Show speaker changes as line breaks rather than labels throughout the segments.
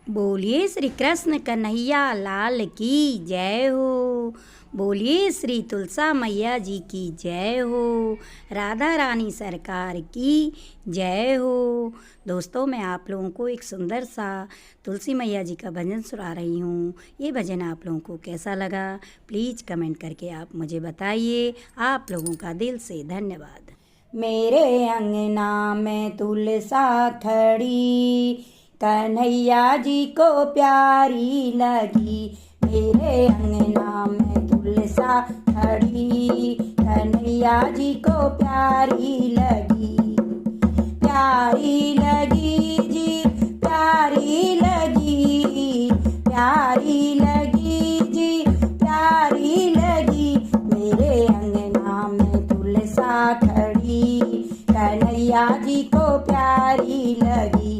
बोलिए श्री कृष्ण कन्हैया लाल की जय हो। बोलिए श्री तुलसा मैया जी की जय हो। राधा रानी सरकार की जय हो। दोस्तों, मैं आप लोगों को एक सुंदर सा तुलसी मैया जी का भजन सुना रही हूँ। ये भजन आप लोगों को कैसा लगा, प्लीज़ कमेंट करके आप मुझे बताइए। आप लोगों का दिल से धन्यवाद। मेरे अंगना में तुलसा खड़ी, कन्हैया जी को प्यारी लगी। मेरे अंगना में तुलसा खड़ी, कन्हैया जी को प्यारी लगी। प्यारी लगी जी, प्यारी लगी, प्यारी लगी जी, प्यारी लगी। मेरे अंगना में तुलसा खड़ी, कन्हैया जी को प्यारी लगी।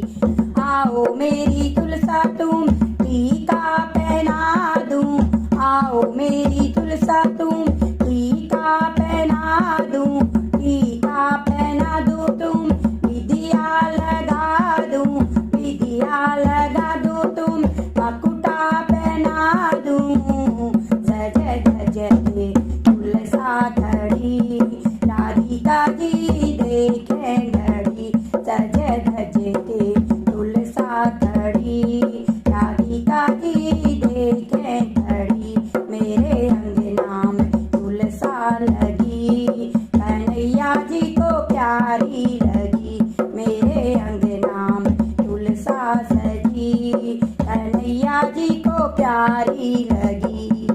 आओ मेरी तुलसा तुम टीका पहना दूं, आओ मेरी तुलसा तुम टीका पहना दूं, टीका पहना दूं तुम विधिया लगा दूं, विधिया लगा दूं तुम मकुटा पहना दूं। सज धज के तुलसा खड़ी, राधिका जी देखे घड़ी। सज धज के तुलसा खड़ी, राधिका जी देखे घड़ी। मेरे अंगना में तुलसा लगी, कन्हैया जी को प्यारी लगी। मेरे अंगना में तुलसा सजी, कन्हैया जी को प्यारी लगी।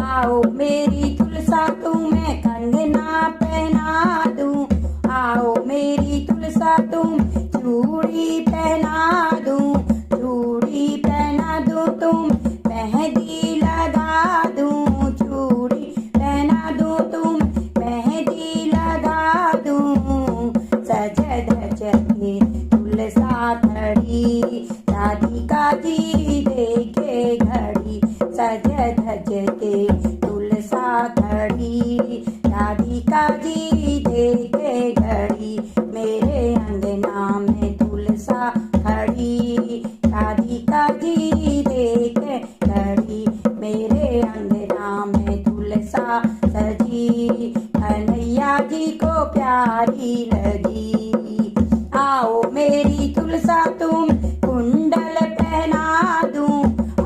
आओ मेरी तुलसा तुम्हें कंगना पहना दूं, आओ मेरी तुलसा तुम चूड़ी पहना दूं, चूड़ी पहना दूं तुम मेहंदी लगा दूं, चूड़ी पहना दूं तुम मेहंदी लगा दूं। सज धज के तुलसा खड़ी, राधिका जी देखे घड़ी। सज धज के तुलसा खड़ी, राधिका जी देखे घड़ी। मेरे अंगना में तुलसा खड़ी, राधिका जी देखे घड़ी। मेरे अंगना में तुलसा सजी, कन्हैया जी को प्यारी लगी। आओ मेरी तुलसा तुम कुंडल पहना दूं,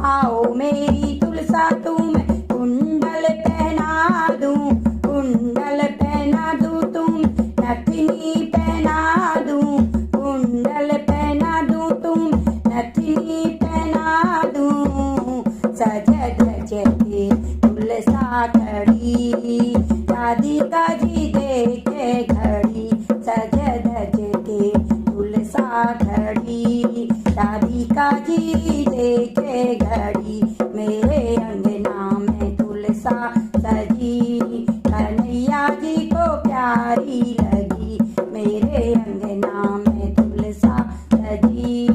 आओ मेरी तुलसा तुम कुंडल पहना दूं, कुंडल पहना दूं तुम नथनी पहना दूं, कुंडल पहना दूं तुम नथनी पहना दूं। सज धज के तुलसा खड़ी, राधिका जी देखे घड़ी। सज धज के तुलसा खड़ी, राधिका जी देखे घड़ी। मेरे अंगना में तुलसा सजी, कन्हैया जी को प्यारी लगी। मेरे अंगना में तुलसा सजी,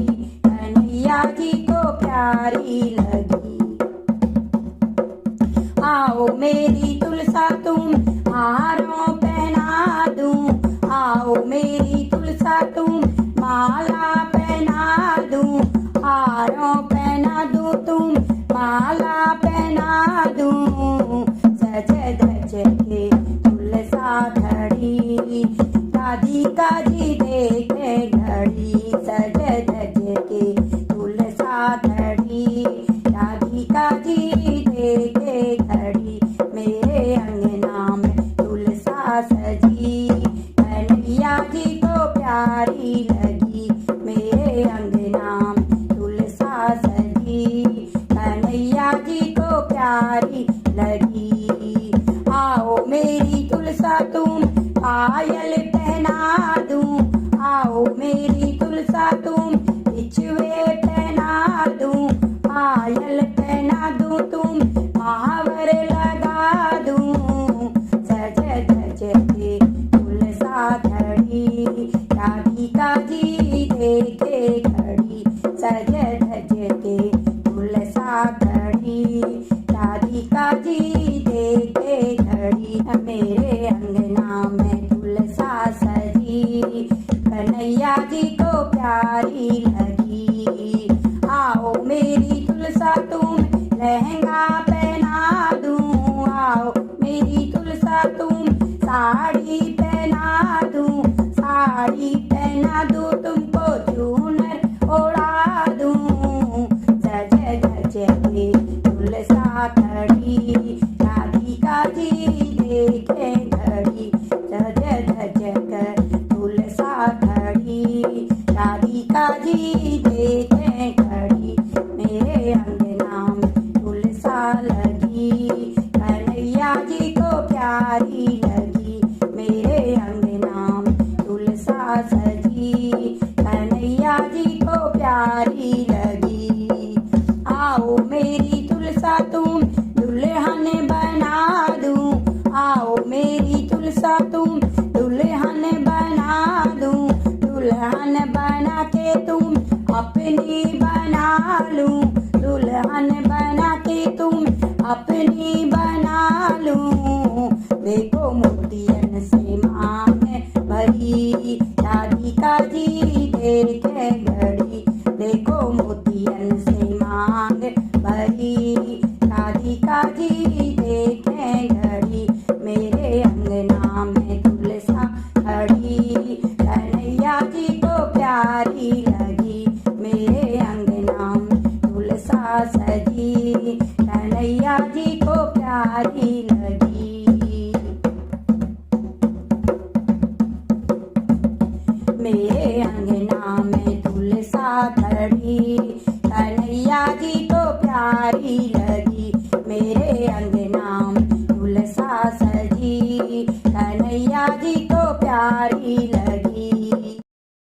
कन्हैया जी को प्यारी लगी। आओ मेरी तुलसा तुम हारों पहना दूं, आओ मेरी तुलसा तुम माला पहना दूं, हारों पहना दूं तुम माला पहना दूं। सज धज के तुलसा खड़ी, राधिका जी देखे घड़ी। सज धज के तुलसा खड़ी, राधिका जी देखे घड़ी। मेरे अंगना में तुलसा सजी, कन्हैया जी को प्यारी लगी। मेरे अंगना में तुलसा सजी, कन्हैया जी को प्यारी लगी। आओ मेरी तुलसा तुम पायल पहना दूं, आओ मेरी तुलसा तुम बिछुए पहना दूं, पायल पहना दूं तुम महावर लगा दूं। सज धज के तुलसा खड़ी, राधिका जी देखे घड़ी। सज धज के तुलसा खड़ी, राधिका जी देखे घड़ी। मेरे अंगना में तुलसा सजी, कन्हैया जी को प्यारी लगी। आ देखे खड़ी मेरे अंगना में तुलसा लगी कन्हैया जी को प्यारी लगी मेरे अंगना में तुलसा सजी कन्हैया जी को प्यारी लगी। आओ मेरी तुलसा तुम दुल्हन बना दूं आओ मेरी तुलसा तुम दुल्हन बना दूं दुल्हन बना के तुम अपनी बना लूं दुल्हन